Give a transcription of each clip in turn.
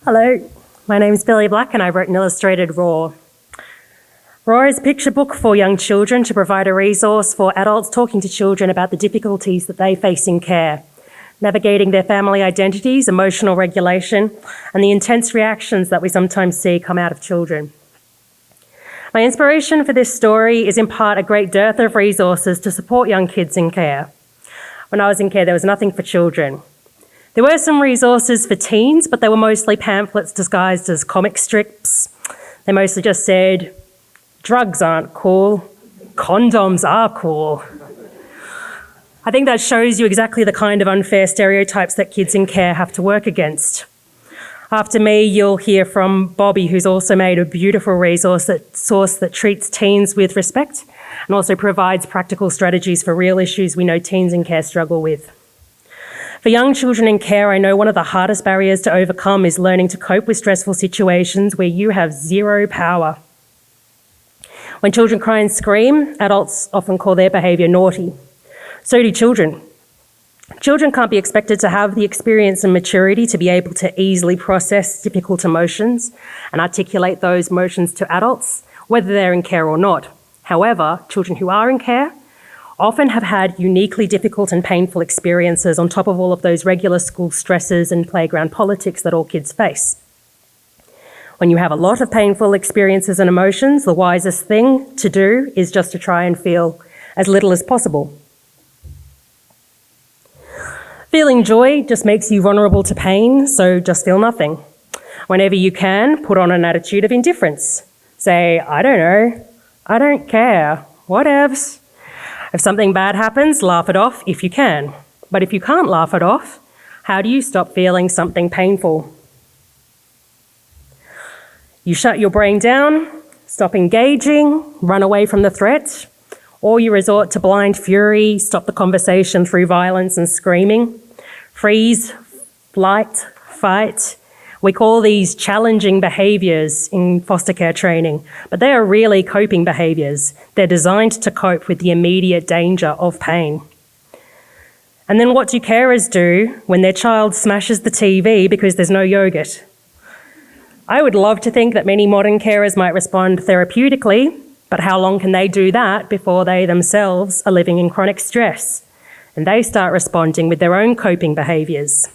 Hello, my name is Billy Black and I wrote and illustrated Raw. Raw is a picture book for young children to provide a resource for adults talking to children about the difficulties that they face in care, navigating their family identities, emotional regulation, and the intense reactions that we sometimes see come out of children. My inspiration for this story is in part a great dearth of resources to support young kids in care. When I was in care, there was nothing for children. There were some resources for teens, but they were mostly pamphlets disguised as comic strips. They mostly just said, drugs aren't cool, condoms are cool. I think that shows you exactly the kind of unfair stereotypes that kids in care have to work against. After me, you'll hear from Bobby, who's also made a beautiful resource that treats teens with respect and also provides practical strategies for real issues we know teens in care struggle with. For young children in care, I know one of the hardest barriers to overcome is learning to cope with stressful situations where you have zero power. When children cry and scream, adults often call their behaviour naughty. So do children. Children can't be expected to have the experience and maturity to be able to easily process difficult emotions and articulate those emotions to adults, whether they're in care or not. However, children who are in care often have had uniquely difficult and painful experiences on top of all of those regular school stresses and playground politics that all kids face. When you have a lot of painful experiences and emotions, the wisest thing to do is just to try and feel as little as possible. Feeling joy just makes you vulnerable to pain, so just feel nothing. Whenever you can, put on an attitude of indifference. Say, I don't know, I don't care, whatevs. If something bad happens, laugh it off if you can. But if you can't laugh it off, how do you stop feeling something painful? You shut your brain down, stop engaging, run away from the threat, or you resort to blind fury, stop the conversation through violence and screaming, freeze, flight, fight. We call these challenging behaviours in foster care training, but they are really coping behaviours. They're designed to cope with the immediate danger of pain. And then what do carers do when their child smashes the TV because there's no yogurt? I would love to think that many modern carers might respond therapeutically, but how long can they do that before they themselves are living in chronic stress? And they start responding with their own coping behaviours.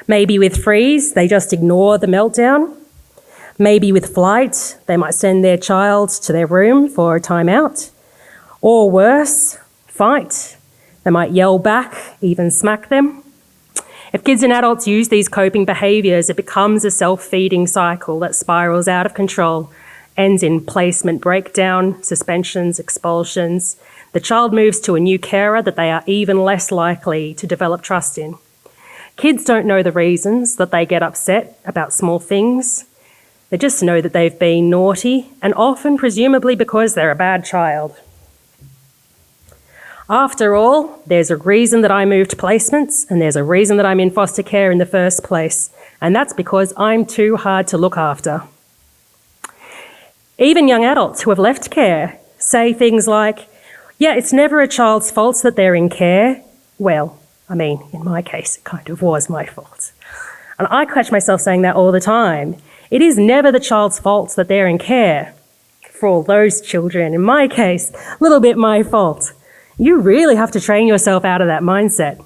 Maybe with freeze, they just ignore the meltdown. Maybe with flight, they might send their child to their room for a timeout. Or worse, fight. They might yell back, even smack them. If kids and adults use these coping behaviours, it becomes a self-feeding cycle that spirals out of control, ends in placement breakdown, suspensions, expulsions. The child moves to a new carer that they are even less likely to develop trust in. Kids don't know the reasons that they get upset about small things. They just know that they've been naughty, and often presumably because they're a bad child. After all, there's a reason that I moved placements, and there's a reason that I'm in foster care in the first place, and that's because I'm too hard to look after. Even young adults who have left care say things like, yeah, it's never a child's fault that they're in care. Well, I mean, in my case, it kind of was my fault. And I catch myself saying that all the time. It is never the child's fault that they're in care. For all those children, in my case, a little bit my fault. You really have to train yourself out of that mindset.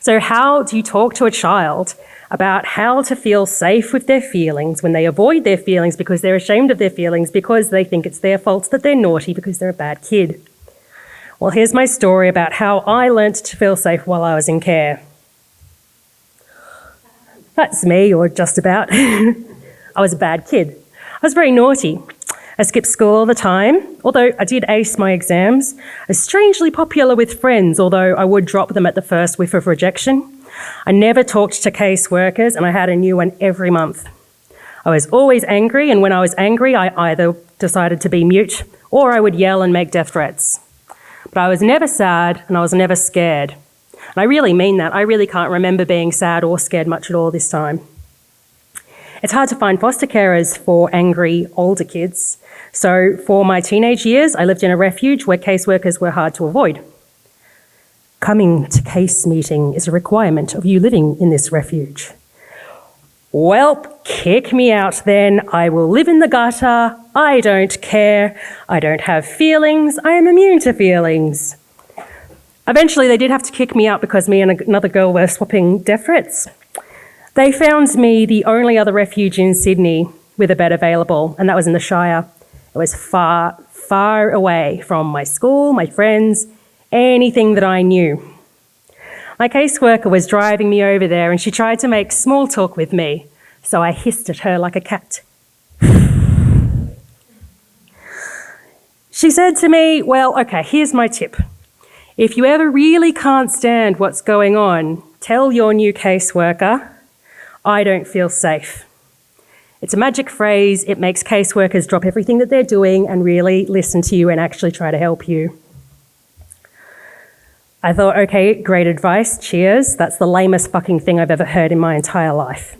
So how do you talk to a child about how to feel safe with their feelings when they avoid their feelings because they're ashamed of their feelings because they think it's their fault that they're naughty because they're a bad kid? Well, here's my story about how I learnt to feel safe while I was in care. That's me, or just about. I was a bad kid. I was very naughty. I skipped school all the time, although I did ace my exams. I was strangely popular with friends, although I would drop them at the first whiff of rejection. I never talked to caseworkers, and I had a new one every month. I was always angry, and when I was angry, I either decided to be mute or I would yell and make death threats. But I was never sad and I was never scared. And I really mean that. I really can't remember being sad or scared much at all this time. It's hard to find foster carers for angry older kids. So for my teenage years, I lived in a refuge where caseworkers were hard to avoid. Coming to case meeting is a requirement of you living in this refuge. Well, kick me out then. I will live in the gutter. I don't care. I don't have feelings. I am immune to feelings. Eventually, they did have to kick me out because me and another girl were swapping death threats. They found me the only other refuge in Sydney with a bed available, and that was in the Shire. It was far, far away from my school, my friends, anything that I knew. My caseworker was driving me over there and she tried to make small talk with me, so I hissed at her like a cat. She said to me, well, okay, here's my tip. If you ever really can't stand what's going on, tell your new caseworker, I don't feel safe. It's a magic phrase. It makes caseworkers drop everything that they're doing and really listen to you and actually try to help you. I thought, okay, great advice, cheers. That's the lamest fucking thing I've ever heard in my entire life.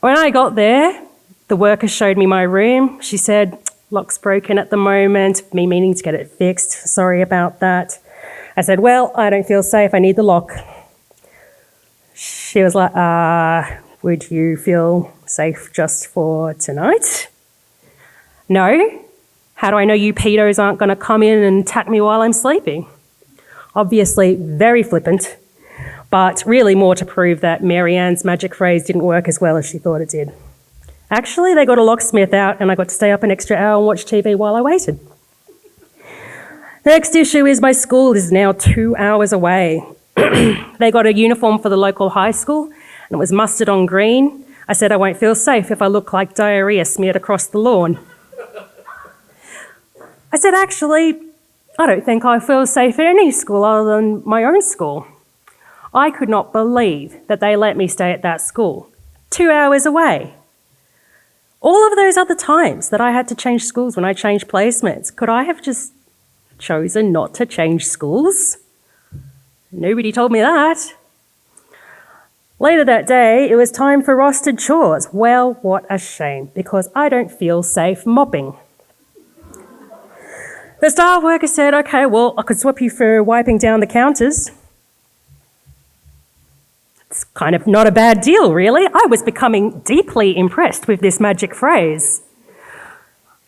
When I got there, the worker showed me my room. She said, lock's broken at the moment, me meaning to get it fixed. Sorry about that. I said, well, I don't feel safe. I need the lock. She was like, would you feel safe just for tonight? No. How do I know you pedos aren't going to come in and attack me while I'm sleeping? Obviously, very flippant, but really more to prove that Mary Ann's magic phrase didn't work as well as she thought it did. Actually, they got a locksmith out and I got to stay up an extra hour and watch TV while I waited. The next issue is my school is now 2 hours away. They got a uniform for the local high school and it was mustard on green. I said I won't feel safe if I look like diarrhea smeared across the lawn. I said, actually, I don't think I feel safe at any school other than my own school. I could not believe that they let me stay at that school, 2 hours away. All of those other times that I had to change schools when I changed placements, could I have just chosen not to change schools? Nobody told me that. Later that day, it was time for rostered chores. Well, what a shame, because I don't feel safe mopping. The staff worker said, okay, well, I could swap you for wiping down the counters. It's kind of not a bad deal, really. I was becoming deeply impressed with this magic phrase.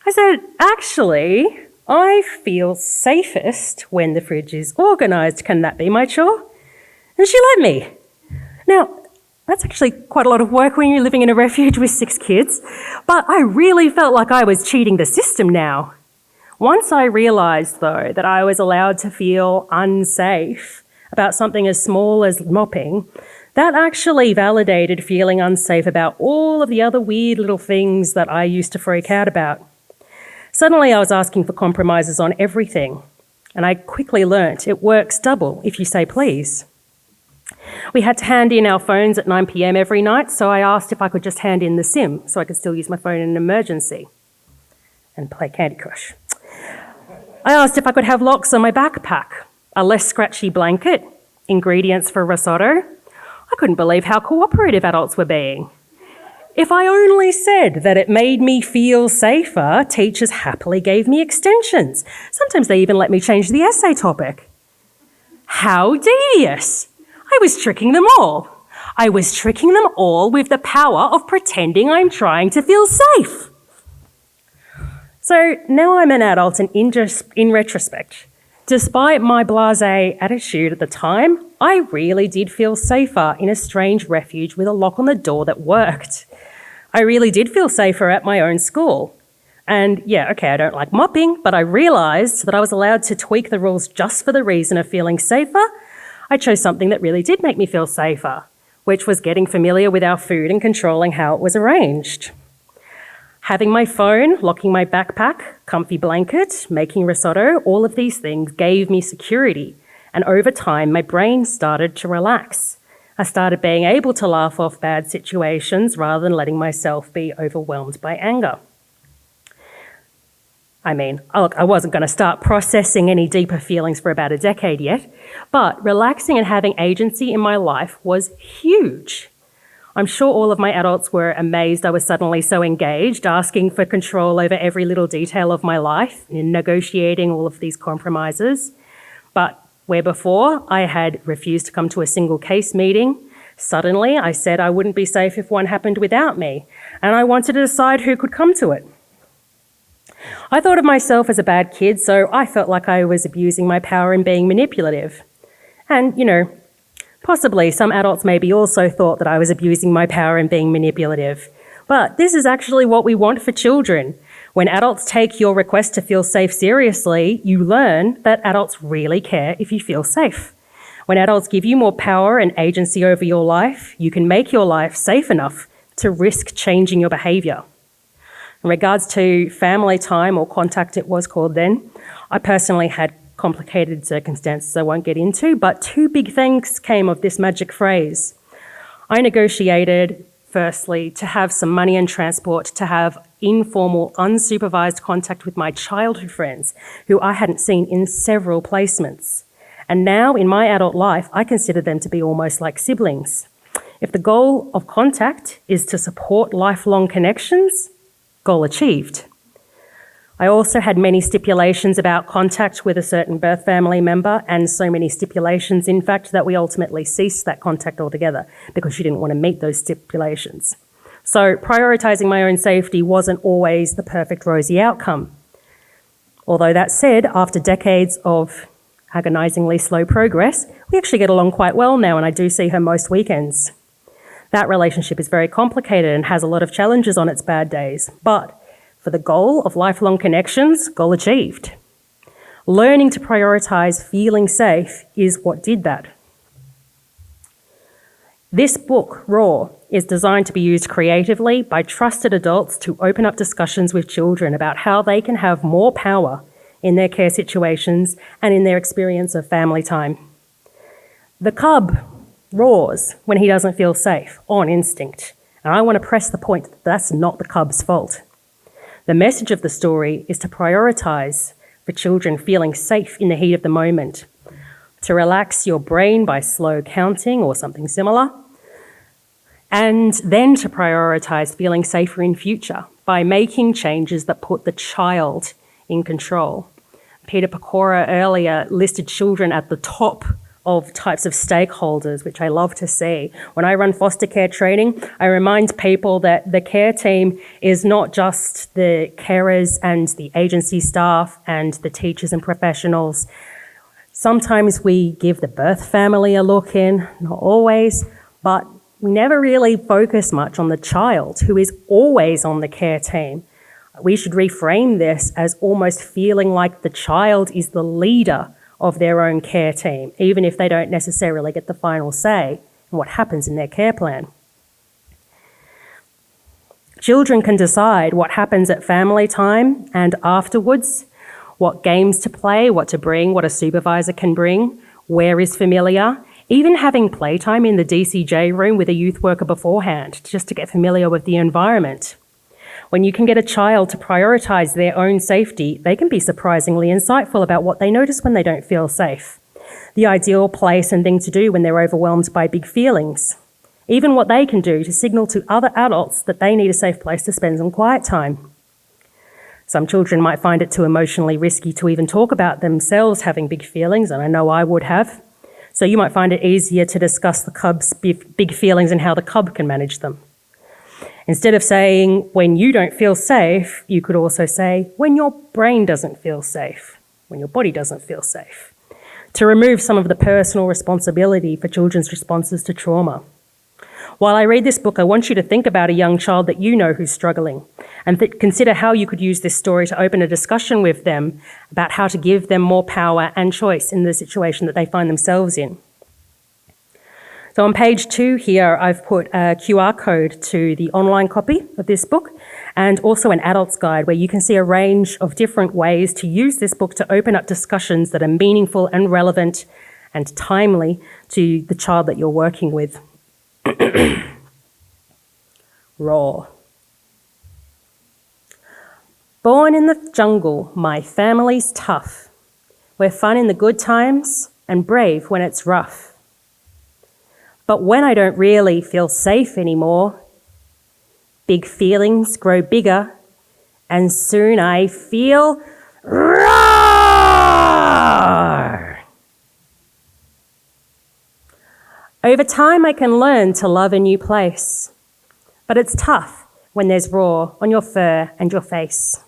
I said, actually, I feel safest when the fridge is organised. Can that be my chore? And she let me. Now, that's actually quite a lot of work when you're living in a refuge with 6 kids, but I really felt like I was cheating the system now. Once I realised, though, that I was allowed to feel unsafe about something as small as mopping, that actually validated feeling unsafe about all of the other weird little things that I used to freak out about. Suddenly I was asking for compromises on everything, and I quickly learnt it works double if you say please. We had to hand in our phones at 9 p.m. every night, so I asked if I could just hand in the SIM so I could still use my phone in an emergency and play Candy Crush. I asked if I could have locks on my backpack, a less scratchy blanket, ingredients for risotto. I couldn't believe how cooperative adults were being. If I only said that it made me feel safer, teachers happily gave me extensions. Sometimes they even let me change the essay topic. How devious! I was tricking them all. I was tricking them all with the power of pretending I'm trying to feel safe. So now I'm an adult, and in retrospect, despite my blasé attitude at the time, I really did feel safer in a strange refuge with a lock on the door that worked. I really did feel safer at my own school. And yeah, okay, I don't like mopping, but I realised that I was allowed to tweak the rules just for the reason of feeling safer. I chose something that really did make me feel safer, which was getting familiar with our food and controlling how it was arranged. Having my phone, locking my backpack, comfy blanket, making risotto, all of these things gave me security. And over time, my brain started to relax. I started being able to laugh off bad situations rather than letting myself be overwhelmed by anger. I mean, look, I wasn't going to start processing any deeper feelings for about a decade yet, but relaxing and having agency in my life was huge. I'm sure all of my adults were amazed I was suddenly so engaged, asking for control over every little detail of my life and negotiating all of these compromises. But where before I had refused to come to a single case meeting, Suddenly, I said I wouldn't be safe if one happened without me, and I wanted to decide who could come to it. I thought of myself as a bad kid, so I felt like I was abusing my power and being manipulative. And, possibly some adults maybe also thought that I was abusing my power and being manipulative. But this is actually what we want for children. When adults take your request to feel safe seriously, you learn that adults really care if you feel safe. When adults give you more power and agency over your life, you can make your life safe enough to risk changing your behaviour. In regards to family time, or contact it was called then, I personally had complicated circumstances I won't get into, but two big things came of this magic phrase. I negotiated, firstly, to have some money and transport to have informal, unsupervised contact with my childhood friends who I hadn't seen in several placements. And now, in my adult life, I consider them to be almost like siblings. If the goal of contact is to support lifelong connections, goal achieved. I also had many stipulations about contact with a certain birth family member, and so many stipulations, in fact, that we ultimately ceased that contact altogether because she didn't want to meet those stipulations. So prioritising my own safety wasn't always the perfect rosy outcome. Although that said, after decades of agonisingly slow progress, we actually get along quite well now, and I do see her most weekends. That relationship is very complicated and has a lot of challenges on its bad days, but for the goal of lifelong connections, goal achieved. Learning to prioritise feeling safe is what did that. This book, Raw, is designed to be used creatively by trusted adults to open up discussions with children about how they can have more power in their care situations and in their experience of family time. The cub roars when he doesn't feel safe, on instinct, and I want to press the point that that's not the cub's fault. The message of the story is to prioritise for children feeling safe in the heat of the moment, to relax your brain by slow counting or something similar, and then to prioritise feeling safer in future by making changes that put the child in control. Peter Pecora earlier listed children at the top of types of stakeholders, which I love to see. When I run foster care training, I remind people that the care team is not just the carers and the agency staff and the teachers and professionals. Sometimes we give the birth family a look in, not always, but we never really focus much on the child who is always on the care team. We should reframe this as almost feeling like the child is the leader of their own care team, even if they don't necessarily get the final say in what happens in their care plan. Children can decide what happens at family time and afterwards, what games to play, what to bring, what a supervisor can bring, where is familiar, even having playtime in the DCJ room with a youth worker beforehand, just to get familiar with the environment. When you can get a child to prioritise their own safety, they can be surprisingly insightful about what they notice when they don't feel safe, the ideal place and thing to do when they're overwhelmed by big feelings, even what they can do to signal to other adults that they need a safe place to spend some quiet time. Some children might find it too emotionally risky to even talk about themselves having big feelings, and I know I would have. So you might find it easier to discuss the cub's big feelings and how the cub can manage them. Instead of saying, when you don't feel safe, you could also say, when your brain doesn't feel safe, when your body doesn't feel safe, to remove some of the personal responsibility for children's responses to trauma. While I read this book, I want you to think about a young child that you know who's struggling and consider how you could use this story to open a discussion with them about how to give them more power and choice in the situation that they find themselves in. So on page 2 here, I've put a QR code to the online copy of this book and also an adult's guide where you can see a range of different ways to use this book to open up discussions that are meaningful and relevant and timely to the child that you're working with. Raw. Born in the jungle, my family's tough. We're fun in the good times and brave when it's rough. But when I don't really feel safe anymore, big feelings grow bigger, and soon I feel roar. Over time, I can learn to love a new place, but it's tough when there's raw on your fur and your face.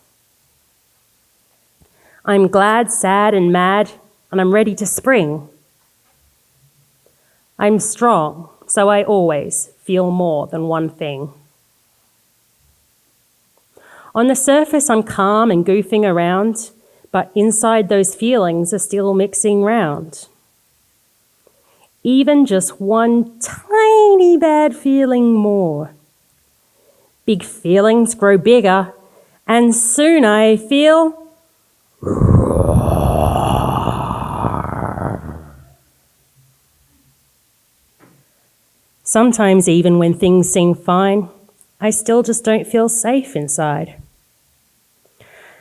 I'm glad, sad, and mad, and I'm ready to spring. I'm strong, so I always feel more than one thing. On the surface, I'm calm and goofing around, but inside those feelings are still mixing round. Even just one tiny bad feeling more. Big feelings grow bigger, and soon I feel sometimes even when things seem fine, I still just don't feel safe inside.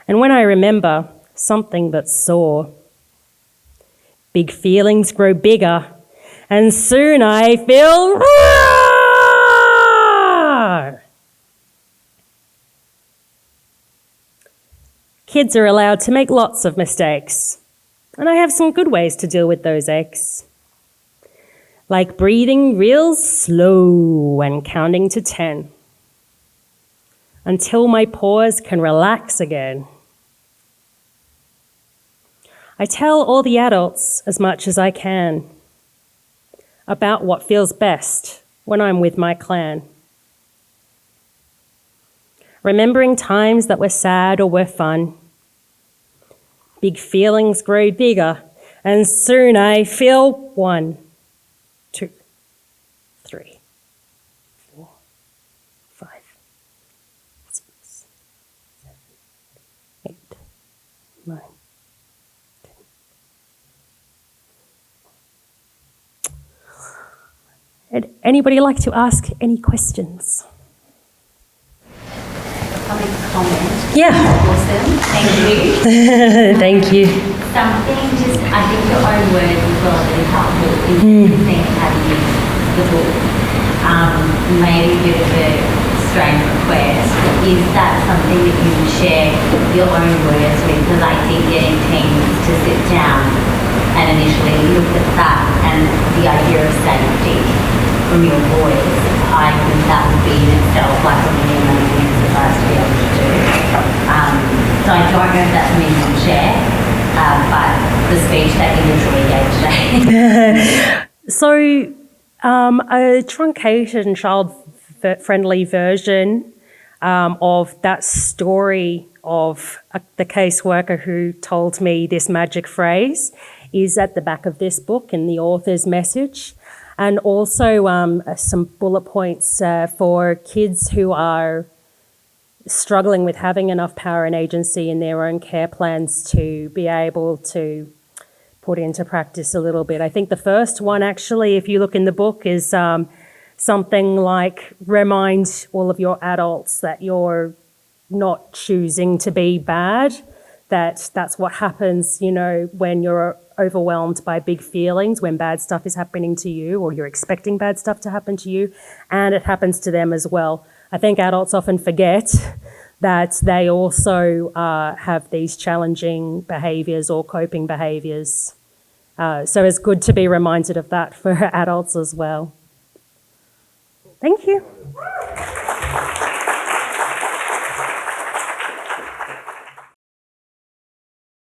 And when I remember something that's sore, big feelings grow bigger, and soon I feel roar! Kids are allowed to make lots of mistakes, and I have some good ways to deal with those aches. Like breathing real slow and counting to 10 until my pores can relax again. I tell all the adults as much as I can about what feels best when I'm with my clan. Remembering times that were sad or were fun. Big feelings grow bigger, and soon I feel 1, 2, 3, 4, 5, 6, 7, 8, 9, 10. Would anybody like to ask any questions? Comment. Yeah. Awesome. Thank you. Thank you. Something just, I think your own words as well are really helpful is the thing how you use the book. Maybe a bit of a strange request. Is that something that you would share your own words with? Because I did getting teams to sit down and initially look at that and the idea of safety from your voice. I think that would be in itself like a really amazing exercise to be able to do. So I don't know if that's something you can share, but the speech that you literally gave today. So a truncated and child-friendly version of that story of the caseworker who told me this magic phrase is at the back of this book in the author's message. And also some bullet points for kids who are struggling with having enough power and agency in their own care plans to be able to put into practice a little bit. I think the first one, actually, if you look in the book, is something like remind all of your adults that you're not choosing to be bad, that's what happens, you know, when you're overwhelmed by big feelings, when bad stuff is happening to you or you're expecting bad stuff to happen to you, and it happens to them as well. I think adults often forget that they also have these challenging behaviours or coping behaviours. So it's good to be reminded of that for adults as well. Thank you.